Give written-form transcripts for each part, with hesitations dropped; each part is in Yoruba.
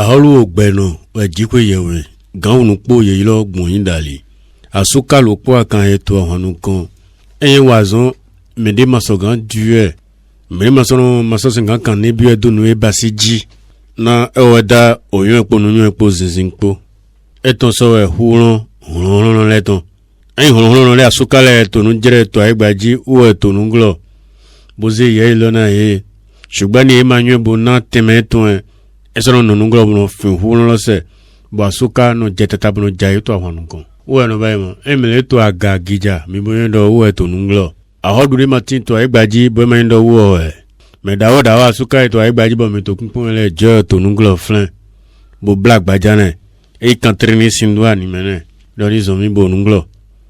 aholu ogbeno wajikwe yewe gaunu po ye lo gbon dali asuka lo po akan eto ahonu kan eyin wazon mede masogan due me masono masosingan kan ne bi edunu e basiji na eweda oyun epo nunu epo zinzinpo eton so e huron leton eyin huron le asuka le tonu jere to aigbaji o etonu glo boze ye lo na ye ṣùgbọ́n ní emmanuel bona tẹmẹ́tún ẹsọ̀rọ̀ nínú gbọ́dọ̀ fún ìhùwọ́n lọ́sẹ̀ bọ̀ àsúká nù jẹ́ tata bọ̀ jà ètò àwọn nǹkan. wọ́n ẹnu báyìí mọ̀ ẹ̀mẹ̀lẹ̀ ètò àga gíjà mi bóyá dọ̀ owó ètò nùgbọ́. àhọ́dúnrún ma ti tọ́ ẹgbàjì bóyá máa ń dọ̀ owó ẹ̀. mẹ̀dáwọ́ dáwọ́ àsúká ètò ẹgbàjì bọ̀ mi tó kún pọ́n lẹ̀ jẹ́ ètò nùgbọ́ flẹ̀ bó black gbàjà náà èyí kan tẹ̀rẹ̀ ní sindua nìmẹ́nẹ̀ lọ́rí zọ̀mí bò nùgbọ́.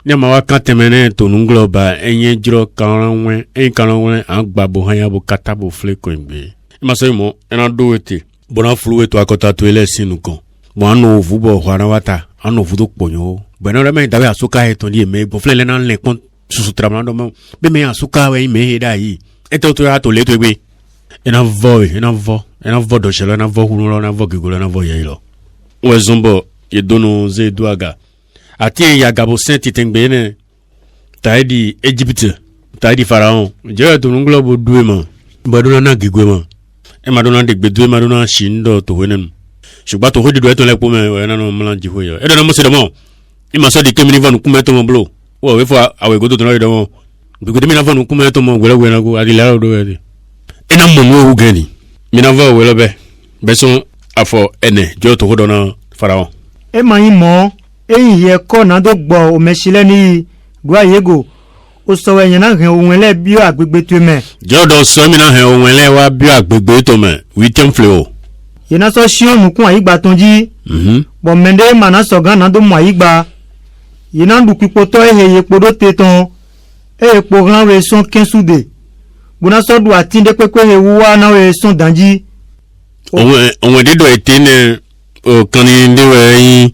ní àmà wa kan tẹ̀mẹ́nẹ̀ ètò nùgbọ́ bá ẹ̀yẹ jùlọ kàrán àgbàbò hanyabo katabo flẹ̀ kò ń gbé. maso mo ena do ete bona flu eto akota to ele sinu kan mo anu vubo hwana wata anu vudo ponyo bena reme dawe asuka eto ni me bo fle le na le kon susu tramando mo be me asuka we me heda yi eto to ya to le to gbe ena vo do shelo ena vo hunu ena vo gigolo ena vo ye lo we zombo ye dono ze duaga ati ya gabo senti tengbe ne taidi Egypte taidi pharaon je to nglo bo duwe mo bodona na gigwe mo e madonna de gbedu e madonna shindo to wenen ṣùgbọ́n to hodi do eto le po me we na no mlan ji hoyo e do na mo se do mo i ma so di kemi ni vanu kume to mo blo wo we fo awe go to no do mo bi go mi na vanu kume to mo gwe na go adi la do we e na mo wo gani mi na va we lo be so afo ene jo to hodo na pharaon e ma yin mo e yin ye ko na do gbo o mesile ni do ayego o so we yan na hen ohun ele bi agbegbe to me jodo so mi na hen ohun ele wa bi agbegbe to me we tem flow yena so shion nukun ayigba tonji bo mende mana so gan na do mo ayigba yena du pipo to eheye podo teton epo ran we son kensude bona so du atinde pepe he wa na we son danji ohun dido etene o kan ni ndewe yin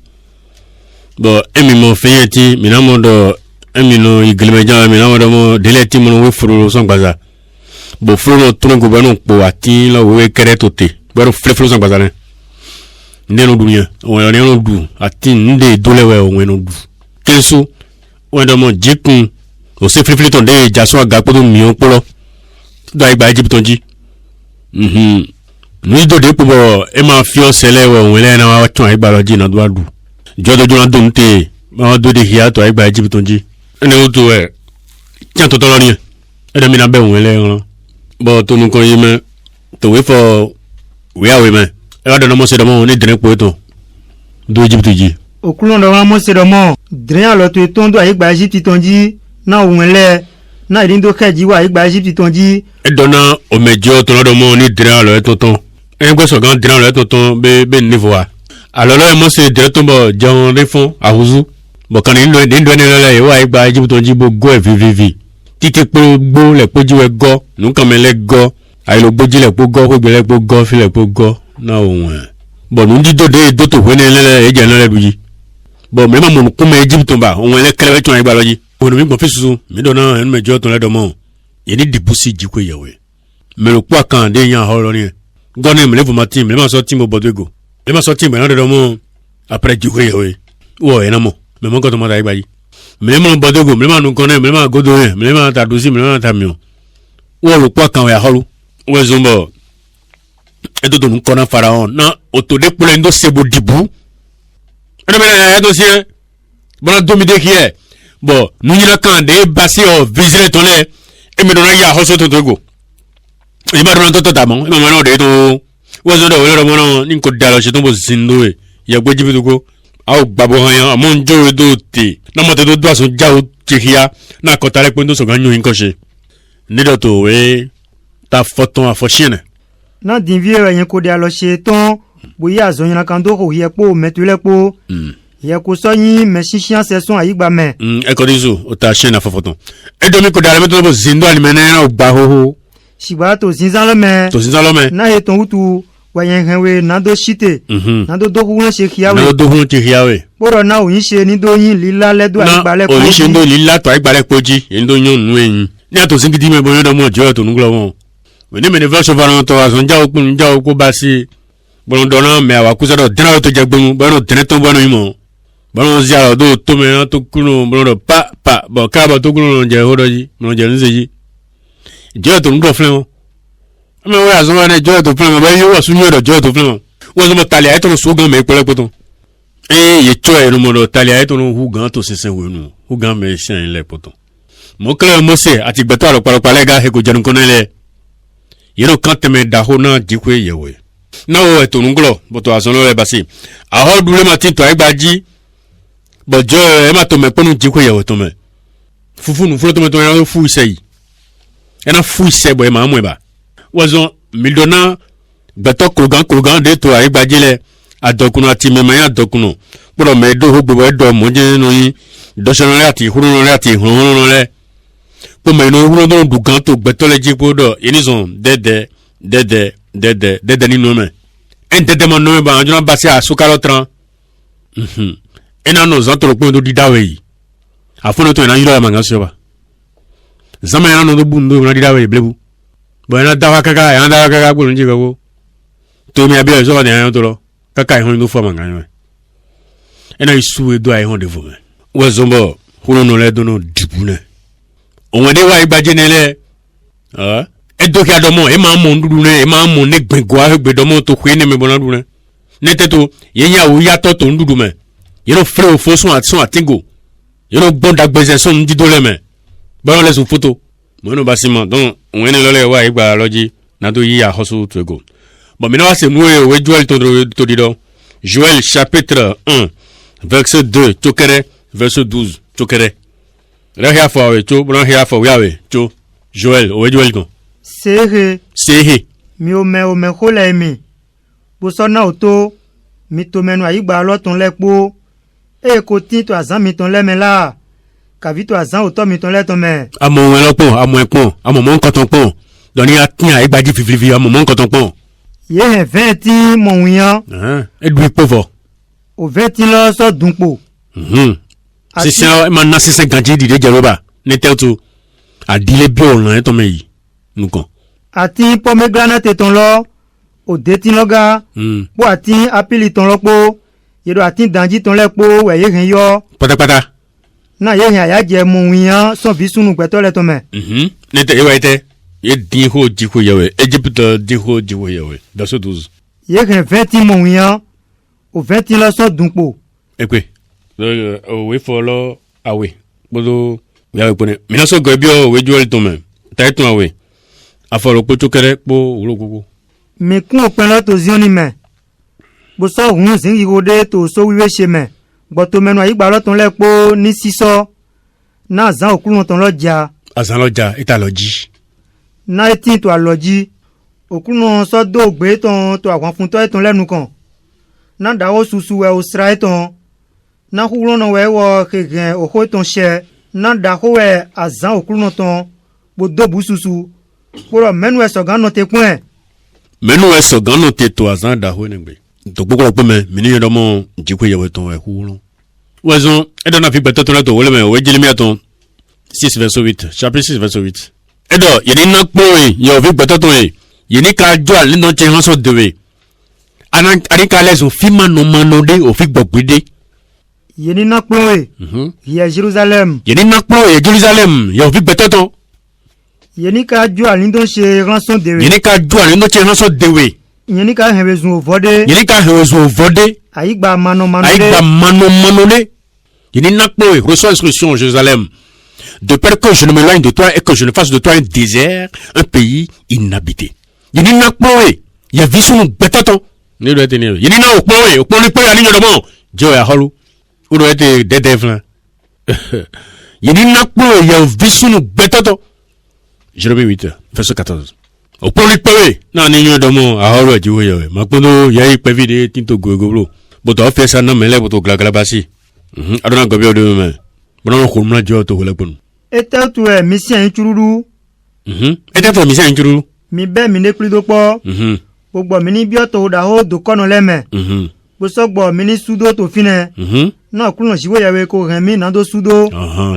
bo emi mo feyeti mi na mo do emi no iglemeja mi na mo do mo dele ti mo we furu son gbaza bo furu to ngo ba no po ati lo we kere to te bero fleflo san bazane ndeno dunya o yo no du ati nde dolewe o wenu du kenso o ndo mo jikun o se flefle ton de jaso aga podo mi o polo do igba Egypt tonji ni do de po e ma fi o sele o wele na wa tun igba loji na do adu jodo jona do nte ma do de hia to igba Egypt tonji ene o to e kyan to to lo ni e de mi na be wele ran bo to nu kan yi me to we for we are women. I don't know most of them only drink poeto. Do Egypt ji. Okulon do mo se do mo. Drink alo to tondo ayigba Egypt tonji na ohunle na irindo keji wa ayigba Egypt tonji. E dona o mejo to do mo ni drink alo tonton. E gbe so gan drink alo tonton be niveau wa. Alo lo mo se drink to mo jon refon ahuzu. Bo kan ni ndo ni le wa ayigba Egypt tonji bo go vivivi. Tike po gbo le poji we go, nu kan me le go. Ailo bojile po go ko gbele po go file po go na ohun bo nu di dode do to wene lele eje na le duji bo me ma mo ku me Egypt ba ohun ele kele tun igba loji bo mi gbon fisusu mi do na enu mejo tun le do mo ye ni dibusi jiko yewe me ro po kan de yan ho lo ni go ni me le fo ma team le ma so team bodego le ma so team na do mo après jiko yewe wo e na mo me mo ko to ma da igba yi me le mo bodego me le ma nu kon me le ma godo me le ma ta dosi me le ma ta mi o wo ro po kan we aholu we zombo edo do nun kona pharaon na otode pole ndo sebo dibu eno mena edo sie bona domi de hier bo nunyina kan de basi o visile tole e me do na ya hoso to go e ba do to tamo e ma no de to we zo do we do mo ni ko dalo se to bo zindo e ya gbeji bi go a o gbabo han amon jo edo te na mo te do aso jawo tihia na ko tare pe ndo so ganyo nko se ni do to we ta photo a fochine na dinvie yen ko de alo se ton boya zo yin kan do ho ye po metule po ye ko so yin me shishian seson ayigba me e ko dizo o ta chaîne a photo e do mi ko dale meto bo zindo ali mena na gba ho shiba to zinzan lo me na he ton utu wa yen henwe na do shite na do hu se khiawe na do hu ti khiawe boro na o yin se ni do yin lila le do ayigba le ko o yin se ndo lila to ayigba le poji ndo yun nu eyin ni ato singidi me bo yo do mo jo to nuglo won we ni me ne version varon to azon ja okun ja oko ba si Bon dona me awakuza do dena to jagbemu bon dena to bonu imo. Bon zia do to me to kuno bon pa bon ka ba to kuno je hodoji no je nzeji. Je to ndo flen. Me we azoma ne je to flen ba yo asunyo do je to flen. Wo zo matalia e to so gan me pele poto. Ye cho e no mo talia e to no hu gan to sesen we nu. Hu gan me shen le poto. Mo kle mo se ati gbeto alo paro lega he ko jerun konele. Yero kante me da ho na jikwe yewe. Na o eto nglo boto asono le basi. A ho dule mati to egbaji. Bo jo e ma to me ponu jikwe yewe to me. Fufu nu flo to me to na fu sei. E na fu sei bo e ma mo ba. Wazo midona gbeto krogan de to egbaji le adokuno ati me ma adokuno. Poro me do ho gbo e do mo je no yin. Do se no le ati huru no le ati huru no le. Po me no huru no du gan to gbeto le jikwo do. Inizon dede ni no me. En dede mo no me ba anjuna basi asukalo tran. Ena no zanto ko do didawe yi. Afono to na yiro ya manga so ba. Zama ena no do bundo na didawe blebu. Bo ena dawa kaka ko nji go. To mi abi so ba de an to lo. Kaka ihon no fo manga yo. Ena isu edo ai hon de vo me. Wo zombo hunu no le do no dibune. Onwe de wa igbaje nele. Edoki adomo e ma mo ndudu ne e ma mo ne gbegwa egbedomo to kwe ne me bona du ne neteto yenya wo yato to ndudu me yero fré o fosun atson atingo yero bonda gbeze so ndido le me ba le so photo mo no basima donc on ene lole wa igba loji na do yi a hosu to go bon maintenant c'est nous we Joël to dido Joël chapitre 1 verset 2 tokere verset 12 tokere la here for we to bron here for we awe to Joël o we Joël go Sehe. Mi ome hola emi. Bosona oto. Mi to menu ayigba loton lepo. E ko tin to azan mi ton leme la. Kavi to azan oto mi ton leton me. Amo wen lopo, amo ekpon, amo mon koton pon. Doni atin ayigba di fiflifi, amo mon koton pon. Ye he 20 mon wiyan. E dwi povo. O 20 lo so dunpo. Si se man na 650 di de jeroba. Ne teltu. A dile bio lan to me yi. Nukon. Ati pomegranate ton lo. O detin loga. Po ati apili ton lopo. Yedo ati danji ton lepo we ye hen yo. Pata. Na ye hen ayaje mon wiyan son visunu gbeto le to me. Nete e waite. Ye dinho jiko yewe. Egypte dinho jiko yewe. Verset 12. Ye hen 20 mon wiyan. O 20 lo so dunpo. Ekwe. We follow away. Bodo ya pone. Mina so gobio we Joël to me. Tai ton away. Aforo po chokere po ulogogo. Me kun opelo to zioni me. Bo so hun sin igode to so wiwe se me. Bo to menu ayigba lo ton lepo ni siso. Na azan okulun ton loja. Azan loja eta loji. Na etin to aloji. Okulun so do gbe ton to awon fun to eton lenu kan. Na dawo susu we o sra eton. Na hulun we wo kegen oho ton she. Na dawo we azan okulun ton bo do bu susu. Pour menu esogan no te point. Menu esogan no te to azan da ho negbe. To gbogbo pe me mini yo mo jikwe yewe ton e hulo. Wazon e do na fi beto ton to wole me we jilimi aton 6 verset 8 chapitre 6 verset 8. E do yeni na po e yo fi beto ton e yeni ka jo ale no che han so dewe. Ani ka les o fi mano de o fi gbogbede. Yeni na po e ye Jerusalem. Yeni na po e Jerusalem yo fi beto ton. Yeni ka jo alindo she ranson dewe. Yeni ka jo alindo che ranson dewe. Yeni ka hewezun ovode. Yeni ka hewezun ovode. Ayigba mano de. Ayigba mano de. Yeni nakpo reçois instruction Jérusalem. De peur que je ne m'éloigne de toi et que je ne fasse de toi un désert, un pays inhabité. Yeni nakpo ya visu betaton. Ne do tenir. Yeni na okpo ni pe ani yodomo. Jo ya holu. O do ete dedevlan. Yeni nakpo ya visu betaton. Jérémie 8, verset 14. Au point de pavé, non, n'y a de mon, à horo, du way, ma pono, yai pavide, tinto gogolo. But of face, no mele, but glaglabasi. I don't go de me. But no, whom not jo to Hulapun. Etel to a mission churu. Etel for mission churu. Mi be mi ne plido po. Ogbo mi ni bioto da ho do kono leme. Bo sogbo mi ni sudo to fine. Na kulon siwe yawe ko remi na do sudo.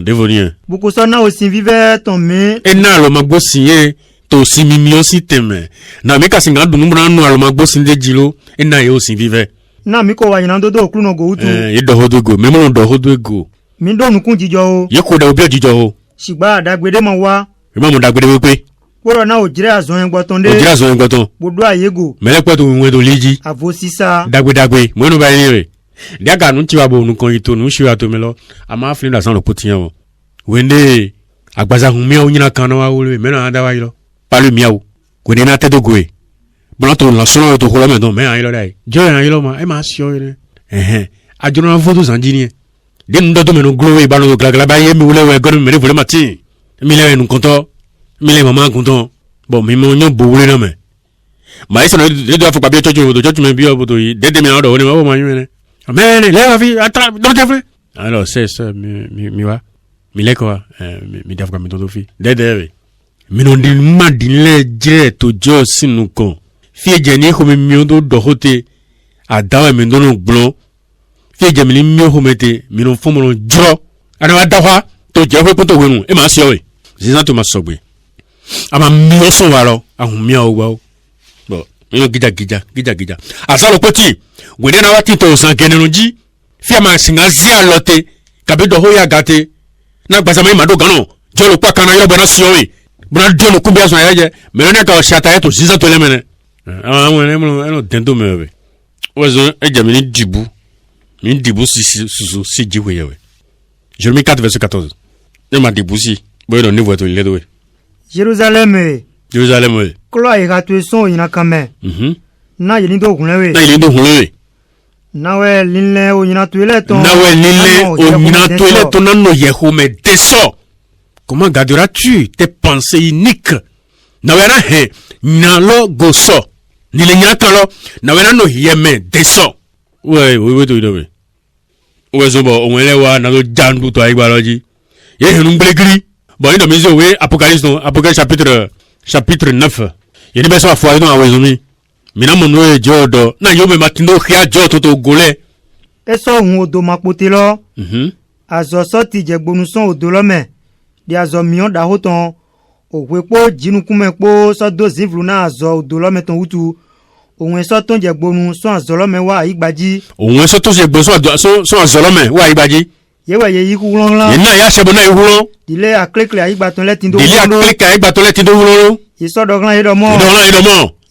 Devenir. Boko so na osin vive ton mi. E na lo magbo siye to si mi o si teme na mi ka singa dunu bra nu aloma gbo sinde jilo ina ye o sin vive na mi ko wa yina dodo okru no go utu ye do hodo go me mo do hodo go mi do nukun jijo o ye ko da obi jijo o sigba adagbede mo wa mo mo dagbede we pe poro na ojire azon en gboton de ojire azon en gboton bodo ayego mele pe to we do liji avo sisa dagbe mo no ba ni re daga nu ti wa bo nu kan ito nu shi wa to mi lo ama flin da san lo potiyan o wende agbaza hun mi o nyina kan na wa wo le me na da wa yilo palu mi awo ko ni na te do go e bona to la solo to ko la me don me an yilo dai jo an yilo ma e ma si o ire ajoro na photo sanji ni de ndo to me no glow e ba no gla ba ye mi wo le we go mi re vole mati mi le nu konto mi le mama konto bo mi mo nyo bo wo le na me ma ise no de do afọ pa bi church me bi o bo to yi de de mi na do ni ma bo ma yin ne amene le va fi atra do te fre alors c'est ça mi wa mi le ko mi dafka mi to fi de mi no din ma din le je to jo sinu kon fi je ni ko mi o do hote adawa mi no gblo fi je mi mi o mete mi no fo mo no jro ana wa dawa to je fe poto wenu e ma se o zina to ma sogbe ama mi o so wa lo ahun mi o wa o bo mi no gija asalo poti we na wa ti to san kenenji fi ma singa zia lote kabe do ho ya gate na gbasa mai mado gano jolo pa kana yo bana siowe bana jolo kumbia so yaje me ne ka shata to sisa to lemene no dendo mewe ozo ejami ni dibu si jiwe yewe Jérémie 4 verset 14 ne ma dibu si boyo no niveau to ile do Jérusalem klo ira to so ina kame na yini do hunlewe nawe linle o yina to ile ton nan no yehome deso. Comment garderas-tu tes pensées uniques? Nawera he nalo goso ni le nyaka lo nawera no yeme deso. We to idobe we so bo onwele wa na lo jandu to aibaloji ye henu mblegri bo ndo mizo we Apocalypse chapitre 9 ye ni beso afwa no awezomi mina mono e jodo na yo me matindo khia joto to gole eso hun odo mapote lo azo so ti jegbonu son odo lo me di azo mion da hoton owepo jinukume po so do zivlu na azo odo lo me ton utu ohun so ton jegbonu son azo lo me wa igbaji ohun so ton jegbonu son azo lo me wa igbaji yewe ye yiku won la ina ya sebo na ihulo dile aklekle aigbaton letindo wulo isodo gran yedomo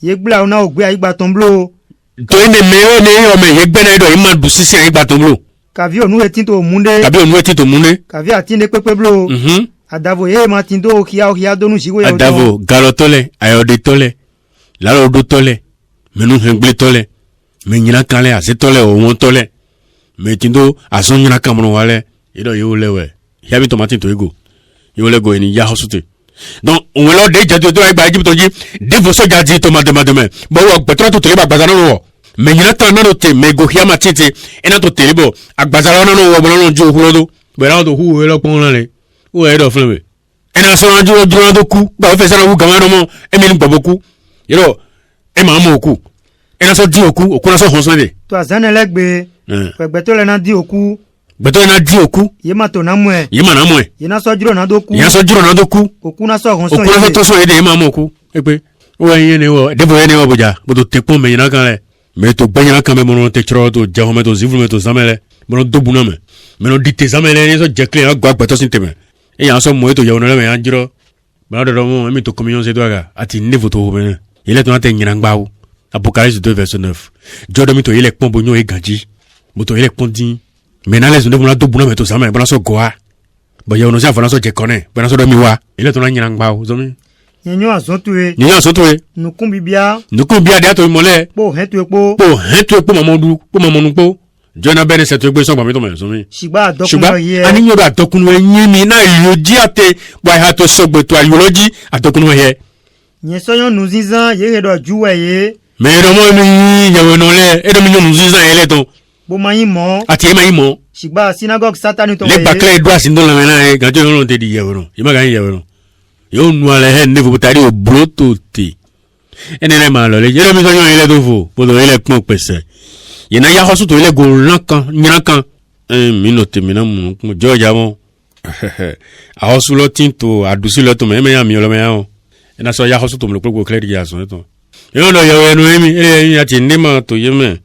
ye gbla ona ogbe aigbaton blo to ine me o me ye gbe na edo ima du sisi aigbaton blo kavi onu etin to munde kavi atinde pepe blo adavo ye matindo khia donu jigo ya adavo galotole ayode tole lalo do tole menu hengle tole me nyina kale asetole o won tole me tindo aso nyina kamro wale ido yo lewe yabi tomati to ego yo lego eni ya hosute donc on lo de jado to egba Egypt ji devo so jadi to mademe bo wo gbetra to tele bagbaza no wo me nyina tan no te me go hiama tete ena to tele bo agbaza no wo bo no jo hurodo be na to hu we lo pon le wo e do fun we ena so na jo do ku ba fe sana hu gama no mo emi ni gboboku yero e ma mo ku ena so di oku na so hon so de to azana legbe pegbeto le na di oku ye ma to na mu e ye na so jiro na do ku oku na so hon so ye de ma mo ku epe o yin ni wo de bo ye ni wo boja bo to te pon me na kan le me to gbe na kan me mo no te chro to je ho me to zivlu me to zamele mo no do bu na me no di te zamele ni so je clean agba gbeto sin teme e yan so mo e to ye no le me yan jiro ba do mo mi to communion se do aga ati niveau to ho me ile to na te nyina ngba wo Apocalypse 2 verset 9 jodo mi to ile pon bo nyo e ganji mo to ile pon din maintenant les on a tout boulot mais tout ça mais bon ça quoi bon ya on a fait ça je connais bon ça do mi wa ile to na nyina ngba wo zo mi nyo azotue nukumbibia dia to mole po hetu epo mamodu po mamonu po jona bene se to gbe so gba mi to me zo mi shiba dokun ye ani yo da dokun yin mi na yoji ate wa ha to so gbe to ayoloji adokun ye yen so yon nuzizan ye do juwe ye me do mo ni yewe no le e do mi nuzizan ye le to bo mayin mo ati e mayin mo shiba synagogue satani to le bakle do asindo la mena e gajo no te di yewe no ima ga yewe no yo nu ale he ne fu tari o bloto ti enele ma lo le yere mi so yon ile do fo bo do ile pon pese ye na ya hosu to ile go lankan nyakan mi no te mi na mu joja mo a hosu lo tin to adusi lo to me ya mi lo me ya o ina so ya hosu to mo ko clear ya so to yo no yo enu mi e ya ti ni ma to ye me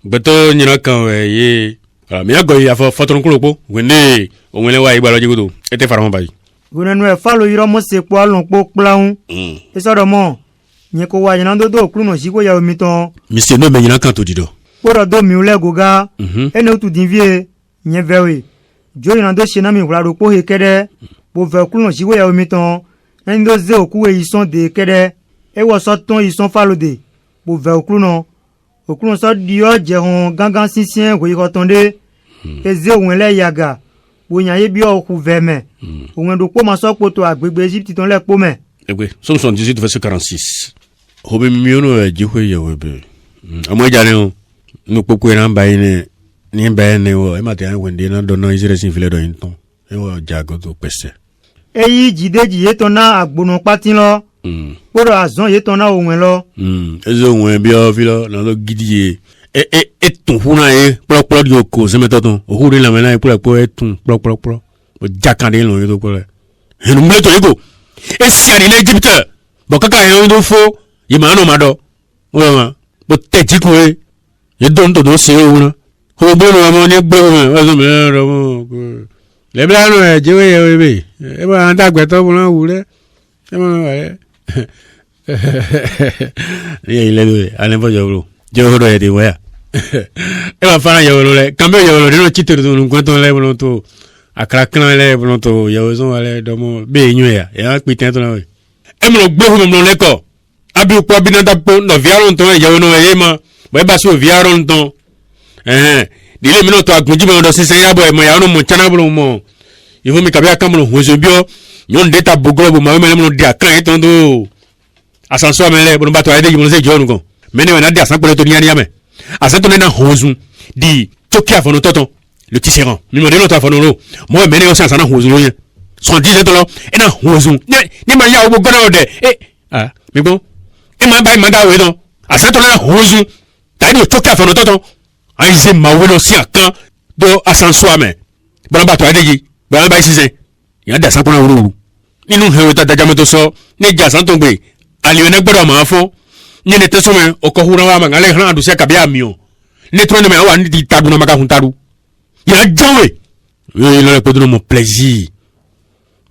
beto nyina kan we ye mi ago ya fo fotron ko lopo wende o wele wa igba loje godo ete faramo bayi gunenu e falo yiro mo se po alon po plaun e so do mo nye ko wa nyina do okru no si ko ya omi ton mi se no me nyina kan to dido poro do mi ule goga ene otu dinvie nye vewe jo nyina do se na mi wla ro po he kede bo ve okru no si ko ya omi ton en do ze oku e ison de kede e wo so ton ison falo de bo ve okru no so di o je hon gangan sisien ko yiko tonde e ze won le yaga bo yan ye bi o ku ve me won do po ma so po to agbegbe Egypt ton le po me egbe Somme 78 verset 46 hobe miono jihwe ye webe amo jane o no popo ran bayi ni bayi ne wo e ma te an wende na do no Israel sin file do yin ton e wo jago to pese eyi jideji ye ton na agbono patin lo poro azon ye ton na ohun lo ezo ohun bi o fi lo na lo gidi e tun funa e pro di oko se meto ton o hu ri la mena e pro e tun pro o jakande lo yo to pro enu mle to ego e si ani le Egypt bo kaka e do fo yi ma no ma do o ma bo teji ko e ye don to do se o na ko bo no ma ni gbe o so me ro mo le bla no e jewe ye be e ba anda gbe to bo na wu le e mo wa le ye ile do ale fo yo bro je do ye de wa e ba fana yo le cambio yo le no chitero do no kwento le bo to akrakran le bo to yo so ale do mo be nyu ya pe ten to na we e mo gbe ho mo le ko abi po bi na da po no viaron to yo no e ma bo e ba so viaron to dile mi no to agunji mo do sisen ya bo e mo ya no mo chana bo mo ifo mi kabia kam no hozo bio yon data bogro bo ma me mo di akran to do asanso amele bo ba to ade mo se jo nu kon mene we na di asan pele to ni ani ame asan to na hozo di chokia fono toto le tisserand mi mo de no to fono ro mo mene o san sana hozo lo yen 110 to lo e na hozo ni ma ya o goro de mi bon e ma ba ma da we don asan to na hozo ta ni chokia fono toto ai se ma we lo si akan do asanso ame bo ba to ade yi bo ba sise ya da san pona ro nínú hewe ta daja meto so ni ja san to gbe ali ne gboro ma fo ni ne teso me o ko hura wa ma ngale hran adu se ka bia mi o ne tro ne me wa ni di tadu na maka hun tadu ya jawe yo ile pe do mo plaisir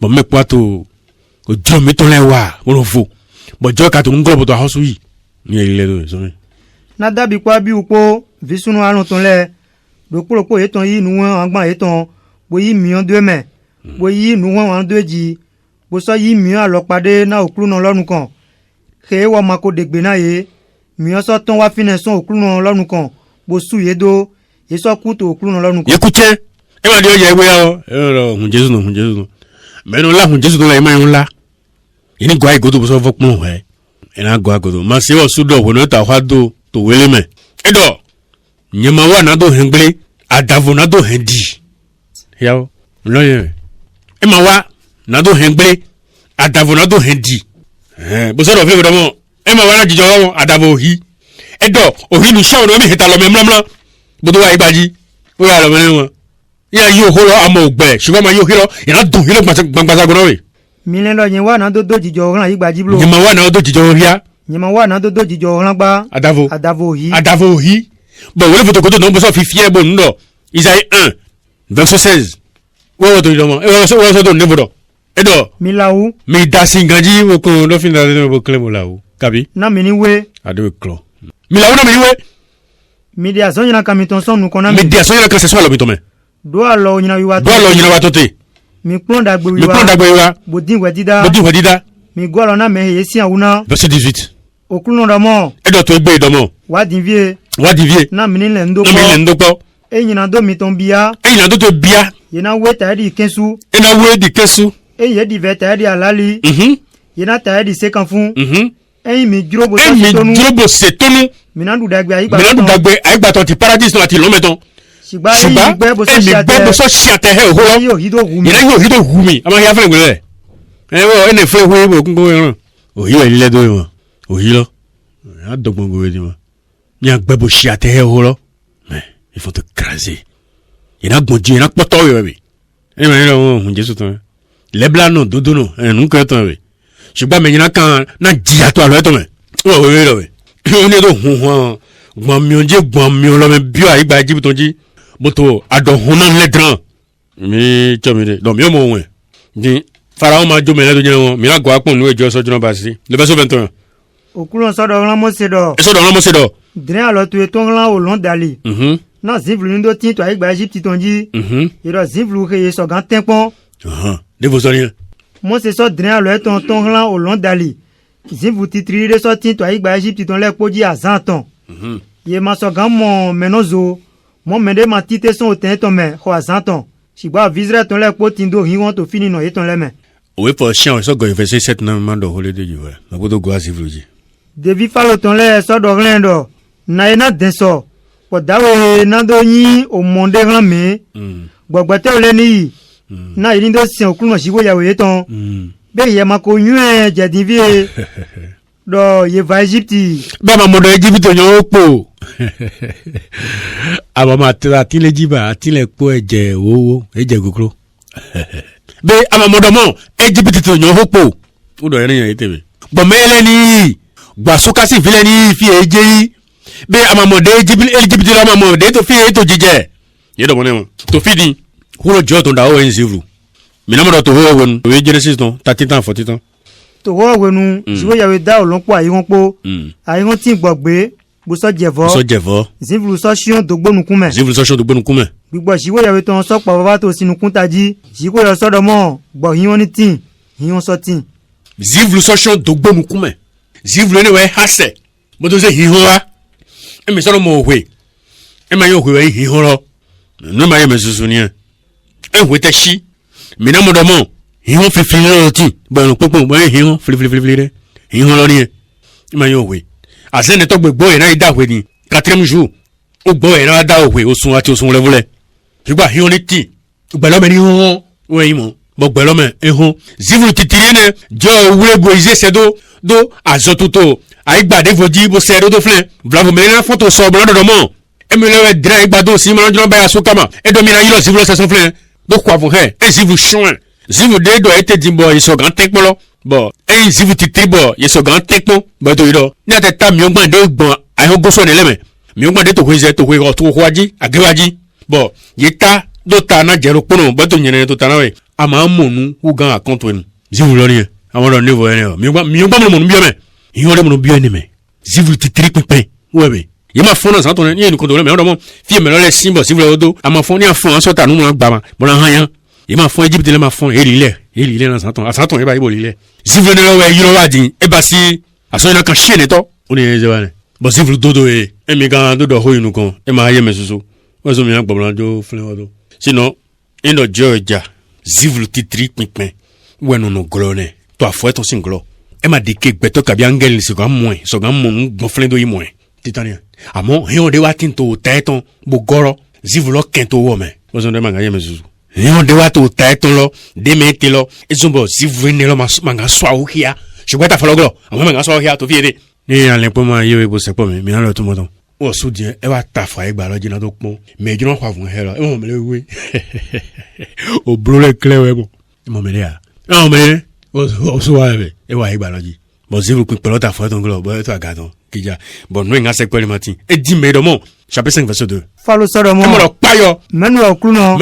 bo me kwato o jo mi to le wa mo fo bo jo ka to ngro bo to house yi ni ile do so me na dabi kwa bi upo visunu arun ton le do poropo ye ton yi nu won agban ye ton bo yi mi on 2 me bo yi nu won 2 ji bo so yi mi a lo pade na okru na lorun kan ke wo ma ko degbe na ye mi o so ton wa fine son okru na lorun kan bo su ye do ye so ku to okru na lorun kan ye ku che e ma di o ye we o hun Jesu no me no la hun Jesu do la ma yun la ini gwa igodo bo so fo pon he ina gwa godo ma se o su do wo no ta wa do to wele me edo nyema wa na do hengle adavo na do hendi yawo lo ye e ma wa na do hengbe adavo na do hendi bo so do fe do mo e ma wa na jijo wo adavo hi edo ohi nu shawo no mi hita lo memlamla bo do wa igbaji o ya lo me won ya yo ho lo amo ogbe sugbon ma yo hiro ina dun hiro gbangba go no we mi le lo yin wa na do jijo ran igbaji blo nyema wa na do jijo ria nyema wa na do jijo ran gba adavo hi bo we foto ko to no bo so fi fie bo ndo Isaïe 1 verset 16 wo to do mo wo so do ne bodo edo mi lawu mi dasi ganji wo ko do fin da ne bo klemo lawu kabi na mi ni we ado klo mi lawu na mi we mi dia so nyina kamiton so nu kona mi dia so nyina kase so lo mi to me do alo nyina wiwa to te mi plon da gbe wiwa bodin wedida mi go alo na me ye si awuna verset 18 okunu da mo edo to egbe do mo wa divie na mi ni le ndoko nyina do mi ton bia to bia yena we ta di kensu ye di veta di alali yena ta di sekanfun mi drobo setonu minandu dagbe aigba to ti paradise no ati lo meton sigba igbe bo so siate he ho yo hido humi ama ya fere gbe wo ene fe ho bo kungo ran ohi we le do won ohi lo ya dogbon go we di mo mi agbe bo siate he ho lo mais il faut te craser ina gbonji ina poto we we ene ma lo hun Jesu ton lebla no dodo no enu ko ton we ṣùgbọ́n mi yìnyín kan náà jìyà tó àlọ́ ẹ̀ tó mẹ́ wọ́n wọ́n wọ́n wọ́n ní tó hun hàn gbọ̀n mi ò jẹ́ gbọ̀n mi ò lọ́mọ bí wàá ìgbà Egypt tó jí bótó àdọ̀hún náà lẹ́ dán mi jọ mi dé dọ̀ mi ò mọ̀ òun ẹ̀ ní Faraon máa jó mi lẹ́tọ̀ jẹ́ wọn mi náà gbọ́ àpọ̀n ní ìjọ sọ́jú náà bá sí lẹ́bẹ̀ sọ́fẹ̀ tó yàn. òkúrò sọ́dọ̀ ọ̀rán mọ́sẹ̀ dọ̀. sọ́dọ̀ ọ̀rán mọ́sẹ̀ dọ̀. dìrín àlọ́ tu ètò ńlá òlùn dàlí. náà zivlu ní tó tí tó àyígbà Egypt tó ń jí. ìrọ̀ zivlu keye sọ̀gán tẹ́pọ́n. níbo sọ nìyẹn. mọ́sẹ̀ sọ dìrín àlọ́ ẹ̀tọ́ tó ńlá òlùn dàlí. zivlu ti tiri rẹ sọ tí tó àyígbà Egypt tó ń lẹ́kpọ́ jí àzán tán. yé ma sọ̀gán mọ̀ mẹ́nọ́zo mọ̀ mẹ́ndé ma títẹ́ sọ òtẹ́ tán mẹ́ xɔ àzán tán. ṣùgbọ́n visirẹ́ tó ń lẹ́kpọ́ tí ń do hin wọn tó fi nínú yé tán lẹ́mẹ̀. òwe pọ̀ ṣẹ́wọ̀n sọ́gọ̀ ìfẹsẹ̀ sẹ́tì náà máa ń dọ̀ wọlé déjì wẹ̀ àgbótó gọ́ àṣìfìlú jì. Devi falo ton le sọ́dọ̀ glen do na ena denso po dawe na do yin o monde ran me gbogbete o le ni na yin do sin okun no siwo yawe ton be ye ma ko yun e jedin vie do ye va Egypt be ma mo do Egypt yan o po aba ma tra tin le jiba tin le po eje owo eje gokro be ama mo do mo Egypt to yan o po o do yen yan itebe gbo mele ni gbàsókà sí ìfilẹ̀ ní fi èjé yìí bí amamọ̀dé Egypt lọ amamọ̀dé tó fi ètò jíjẹ yé dọ̀bọ̀n náà tó fi di kúrò jọ́ tó ń da owó ẹ̀yìn sífù mìíràn tó wọ́ wẹnu òwe Genesis tán 30 tán 40 tán. tó wọ́ wẹnu ṣùgbọ́n yàwé dá òlọ́pọ̀ àyíwọ́n pọ̀ àyíwọ́n tí gbọ̀ gbé gbọ́sọ̀ jẹ̀fọ́ sífù sọ́ṣíọ́n tó gbónukún mẹ́ gbígbọ́ ṣìwọ́ yàwé tán sọ́pọ̀ bàbá tó sinukún tají ṣìwọ́ yọ sọ́dọ̀ mọ́ gbọ̀ híwọ́n ní tíì híwọ́n sọ́ tíì. sífù sọ́ṣíọ́n tó gbónukún mẹ́ zivulu ni wẹ́ hasẹ̀ bótó ṣe hihan wa ẹ̀mí sọ́dọ̀ mọ̀ òwe ẹ̀ máa yẹ òwe wẹ́ hihan lọ ní ma yẹ mẹ́ soso ni ẹ̀ ẹ̀ òwe tẹ́ sí mìíràn mọ̀dọ̀ mọ̀ hihan fífi lọ́rọ̀ tí bọ̀ọ̀nù pọ́npọ́n bọ̀ ẹ̀ hihan filifilifili rẹ̀ hihan lọ ni ẹ̀ ẹ̀ máa yẹ òwe àṣẹ́ni tọ́gbẹ̀ gbọ́ yẹn náà yìí dáwé ni quatrième jour ó gbọ́ yẹn náà dá òwe oṣù àti oṣù lẹ́fúlẹ̀ ṣùgbọ́n hihan ni tí gbẹ̀lọ́mẹ ni hihan wọ́n yìí mọ̀ bọ̀ gbẹ̀lọ́mẹ hihan zivulu titiri ne jọ wúlẹ́gbọ̀ ìṣe do azotuto ayigbade foji bo sero do flen vlavo mena photo so bro do mo emile dra igbado si ma jona ba so kama e do mi na yilo civil session flen do kwa vo he e zivu chouin zivu de do ete dimbo iso gan tekpolo bo e zivu titribo iso gan tekpo bo do iro ni ate ta mi o gbon do gbon ayo go so ni leme mi o gbon de to hwe to hwe to hwaji agewaji bo yita do ta na jero pono bo to nyene to ta na we ama monu hu gan account we zivu lo ni àwọn ọ̀rọ̀ níbo ẹni ọ̀ mi ò gbọ́ mọ̀nù bí ọmọ ẹ̀ ìyẹn ọ̀rẹ́ mọ̀nù bí ẹni mẹ́ zivu ti tiri pínpín wẹ́ẹ̀bẹ̀ yìí máa fọ́n náà sàtọ̀ ní ẹnì kan tó lẹ́mẹ̀ ọ̀dọ́ mọ́ fi èmi lọ́lẹ̀ síbọ̀ zivu lọ́wọ́ tó a máa fọ́n ní àfọ́n asọ́ta nínú àgbà ma bọ́lá hàn yán yìí máa fọ́n Egypt lẹ́ máa fọ́n èlì ilẹ̀ náà sàtọ̀ yìí bá ibò lílẹ̀ zivu ní lọ́wọ́ yìí lọ́wọ́ àdín ẹ bá sí àsọyìn kan ṣé ni tọ́ ó ní ẹ jẹba ni bọ́ zivu dodo yẹ ẹ̀mí kan dodo ọ̀hó inú kan ẹ máa yẹ mẹ́ soso wọ́n sọ mi yàn gbọ̀mọ̀lá jó fúnlẹ̀ wọ́n tó sinọ́ ẹ̀ńdọ̀ jẹ́ ọjà zivu ti tiri pínpín wẹ́nu nù gọlọ́ nẹ to afɔ ɛtɔ si ŋgɔlɔ ɛ ma deke gbɛtɔ kabi angɛli sɔgɔn mɔ nu gbɔnfilɛ do yi mɔɛ titania àmọ́ hɛn de wa ti to tɛɛtɔn bo gɔrɔ zivulɔ kɛntɔ wɔ mɛ wọ́n de ma ka yɛ mɛ susu hɛn de wa to tɛɛtɔn lɔ deme te lɔ ezɔnbɔ zivulɔ ne lɔ ma ka sɔ awo kia sɔgbɛ ta fɔlɔ gɔlɔ àmọ́ ma ka sɔ awo kia to fi yɛ de ne yà lɛ kpɔmɔ ye bo sɛkpɔ mɛ mina lɔ tó mɔ tɔn wọ́n su diɛ ɛ b'a ta fa ye gbalɔ jina tó kpɔn mɛ jɔn fa fún hɛ lɔ ɛ mɔ mɛlɛ wé o bolo lɛ kílɛ wɛ mɔ ɛ mɔ mɛlɛ yà ɛ mɔ mɛlɛ o so wa be e wa igba loji bo zivu pin pelota fo ton glo bo to agadan kija bo no nga se pele matin e di me do mo chapitre 5 verset 2 falo so do mo mo lo payo menu okru no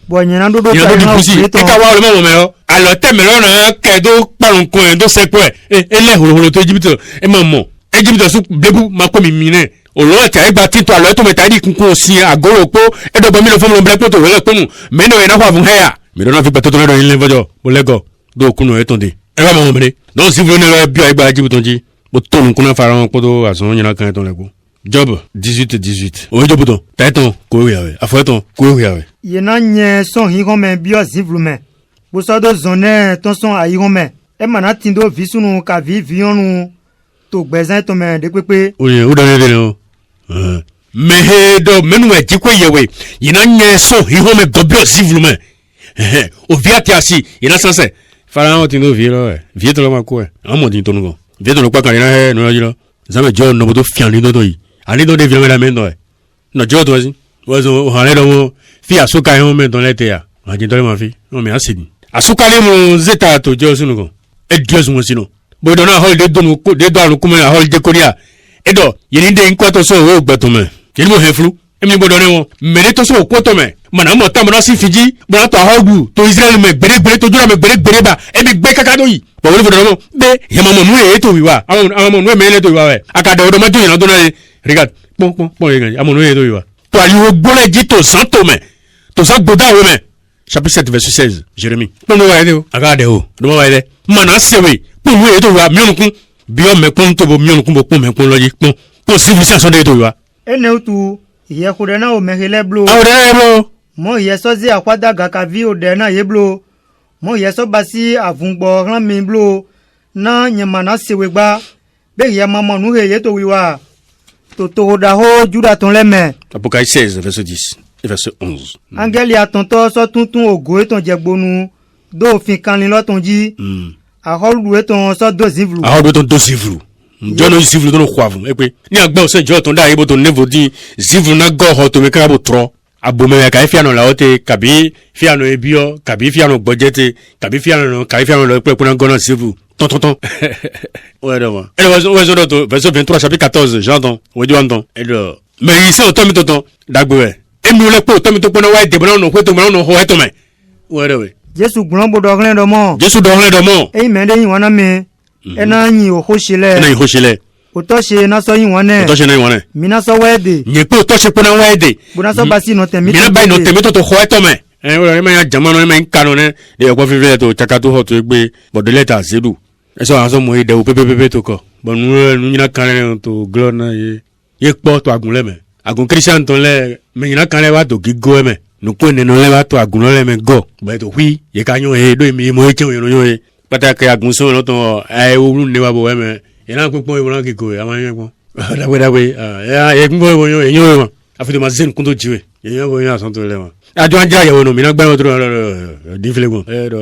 bo yin do ta na e ka wa lo mo me o alo te me lo na ke do parun ko e do se po e le horo to Egypt e mo Egypt su bebu ma ko mi ne olo ta igba tin to alo to me ta di kunkun si agoro po e do bo mi lo fo mo ble to wele pe mu me no e na kwa fun heya mi do na fi beto to do yin le fojo bo lego do kunu e tonde e ba mo mele no si venu le bi agba Egypt tonji bo to nu kunu fara won poto asun yin na kan ton lego job 18 o job to taiton ko wi awe afoton ko wi awe ye na nye son hi kon me bi o zivlu me bo so do zone ton son ayi kon me e mana tin do vi sunu ka vi onu to gbezan to me de pepe o ye o do ne de o mehe do menu e jiko yewe ye na nye son hi kon me do bi o zivlu me o viati asi ye na sanse Faraon ti no viro vie to lo ma ko amo din to nugo vie to lo pa kan na no jiro zame jo no bodo fian ni do yi ani do de vie me la me no no jo to si wo so han le do mo fi asuka yon me don lete ya ajin to le ma fi no me asidi asuka le mo zeta to jo sunu ko e dios mo sino bo do na hol de do anu kuma na hol de korea e do yini de nkwato so o gbeto me yini mo heflu emi bo do ne won mere to so ko to me mana mo ta mo na si fiji bo na to hogu to israel me gbere to jura me gbere ba emi gbe kaka do yi bo wo do mo be ye mo nu e to wiwa awon mo nu e me le to wiwa we akada do ma jo yana do na regarde bon ye amonu e to wiwa to ali wo gbole ji to santo me to sa gboda we me chapitre 7 verset 16 Jérémie bon wa ide o akade o do wa ide mana sewe pon we to wiwa mi onukun bi o me pon to bo mi onukun bo pon me pon loji pon civilisation de to wiwa ene utu ye kudena o mehele blo awre blo mo ye so zi akwada gaka vi o de na ye blo mo ye so basi avungbo ran mi blo na nyamana sewe gba be ye mama nu he ye to wiwa to da ho juda ton leme Apocalypse 16 verset 10 et verset 11 angeli atonto so tuntun ogo eton jegbonu do fin kanlin lo ton ji aholu eton so do zivlu aholu eton do zivlu jono zivlu do no khwavu e pe ni agba o se jo ton da ibo to nevo di zivlu na go ho to me ka bo tro abome ka ifiano la ote kabi fiano ebio kabi fiano gbojete kabi fiano ka ifiano lo pe na go na zivlu ton ouais d'accord et le verset 23 chapitre 14 j'entends oui j'entends et le mais ici autant tonton dagwe et nous le po to pona wa de bona no ko to bona no ho eto me ouais ouais Jésus glombo do glen do mo e me de yin wana me e na yin o hoshile o to se na so yin wana mi na so wede nye po to se pona wede bona so basi no temi mi na ba no temi to ho eto me o me ya jamano me nkano ne de ko fi to chakatu ho to egbe bodoleta zedu eso aso mo ide o pepe to ko bonu nyina kan to glona ye po to agun le me agun christian ton le me nyina kan le wa to gigo me no ko ne no le wa to agun le me go ba to hui ye ka yon e do mi mo che yo ye pata ka agun so lo to ai o ru ne wa bo me ye na ko pon e wona gigo e ama yen ko da we ya ye ngo wo yo yo afi to ma zen kun to jiwe ye yo wo yo san to le ma ajo anja ye wo no mi na gba wo to di fle go do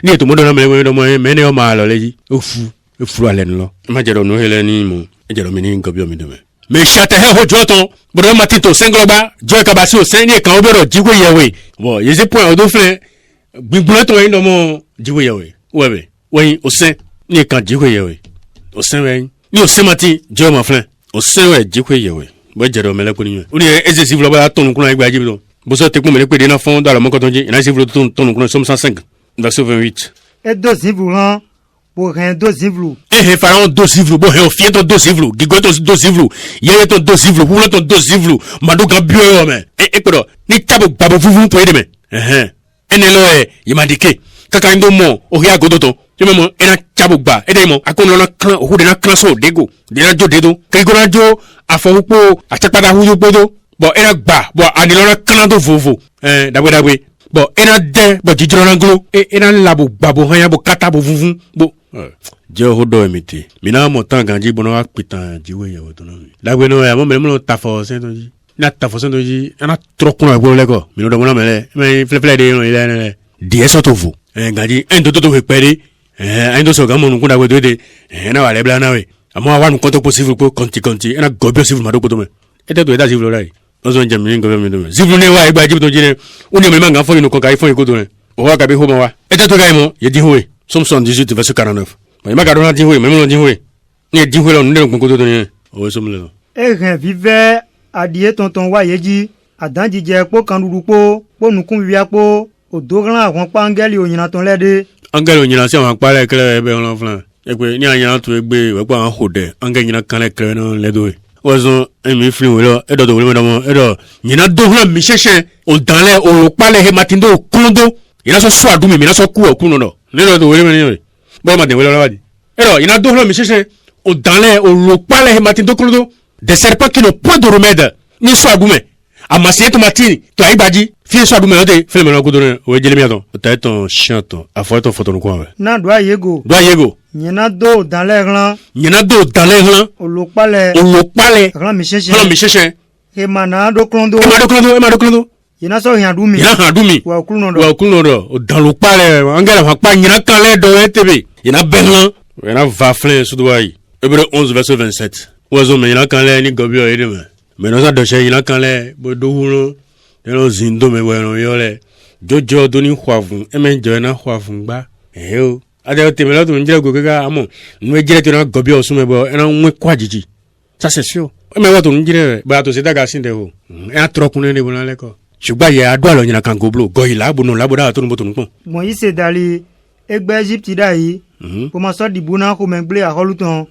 ni to mo do na me do mo me ne o ma lo leji o fu ale nlo ma je do no hele ni mo e je do mi ni nko bi o mi do me me chate he ho joton bro ma tito sengloba jo ka ba si o sen ni kan o bero jiwe yewe bo ye se point o do fle gbigbo to yin do mo jiwe yewe webe wen o sen ni kan jiwe yewe o sen we ni o sen mati jo ma fle o sen we jiwe yewe bo je do mele ko ni o ni eze si vlo ba ton kun igba jibi do bo so te kun mele pe de na fond dans le mon cotonji ina si vlo ton kun somme 105 verset 28 et do zivlu pour rien do zivlu e pharaon do zivlu bo he o fie to do zivlu gigo to do zivlu ye to do zivlu hu to do zivlu madu ga bio me e ko ni tabo babo fufu to ede me ene lo yimandike kaka ndo mo o ya godoto yo mo ena tabo gba ede mo akono na kan o de na kan so dego de na jo dedo krigo na jo afohupo achapada hu yo bodo bo ena gba bo anilo na kan do vovo dagwe bo ena de bo jijiro na glo ena labo gbabo han ya bo kata bo fufu bo je ho do emiti mina mo tan ganji bono wa pitan jiwe yawo to no dagwe no ya mo me mo ta fo sen to ji na ta fo sen to ji ana trokun agbo leko mi no do mo na mele me flefle de no ile ne die so to vo ganji en to we pere en to so ga mo nu kun dagwe do de na wa le bla na we amo wa nu ko to possible ko konti na go bi possible ma do ko to me ete to e da civil rai ozo njem ni go mi do me civil ne wa igba jibi to ji ne uni me ma nga fo inu ko ka ifo iko to ne o wa ka bi ho ma wa ete to ga mo ye di ho Somme 78 verset 49. Mais ma garona di oui, même on di oui. Ni di oui là on ne ko to ni. O somme le. E ren vive adie tonton wa yeji adan jije po kan durupo po nukun wi apo odoran awon pa angeli oyina ton lede. Angeli oyina si awon pa le kele ebe on flan. E pe ni ayan to egbe we pa an hode angeli yina kan le kele no ledo. Ozo emi flin we lo e do we mo e do yina do hlan mi sese o dan le o pa le he matindo kondo. Yina so adumi mi na so ku okuno no. Nelo do we ni bo ma de we lo wadi ero ina do hlo mi sese o danle o lo pale matin do klodo des serpents qui n'ont point de remède ni so agume amasi to matini to aibaji fi so agume de fe me no godore o jele mi aton ta ton chanton afo to photo no ko na do yego nyina do danle o lo pale ran mi sese e mana do klondo yina so yan dumi wa kulno do o dan lo pale angela fa pa nyina kan le do etebe yina benlan yina va flin sudwai Hébreux 11 verset 27 ozo me yina kan le ni gobio ede me no sa do she yina kan le bo do huno de no zindo me bo no yo le jojo do ni hwavun e me jo na hwavun gba o Ada temela tu njira go kaka amo. Nwe jire tu na gobi osume bo ena nwe kwa jiji. Ça c'est sûr. Mais wa tu njire ba to se daga sinde ho. E trokune ne bona leko. Shugba ye adwa lo nyina kan goblo goyi la bono la boda to nboto npon. Moïse dali egbe Egypte dai. Pour ma sorte dibuna ko mengle a holuton.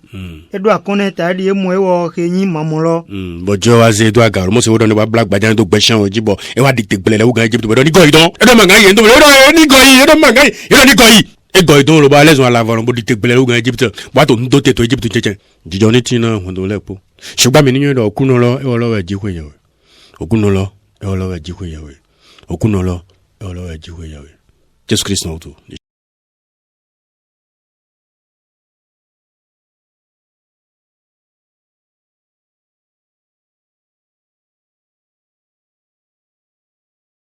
Edo akone ta di emo ewo kenyi mamolo. Bojo wa ze do aga mo se wodo ne ba black bajan do gbeshan ojibo e wa dictate gbele wo gan Egypte bodo ni goyi don. Edo manga ye ndo ni goyi edo manga edo ni goyi. E goyi don lo ba lezo ala voron bo dictate gbele wo gan Egypte. Wa to ndo te to Egypte cheche. Jijo ni tina hondo lepo. Shugba mi niyan do okuno lo e wo lo we jikwe yawe. Okuno lo e wo lo we jikwe yawe. Okuno lo e wo lo we jikwe yawe. Jesus Christ no to.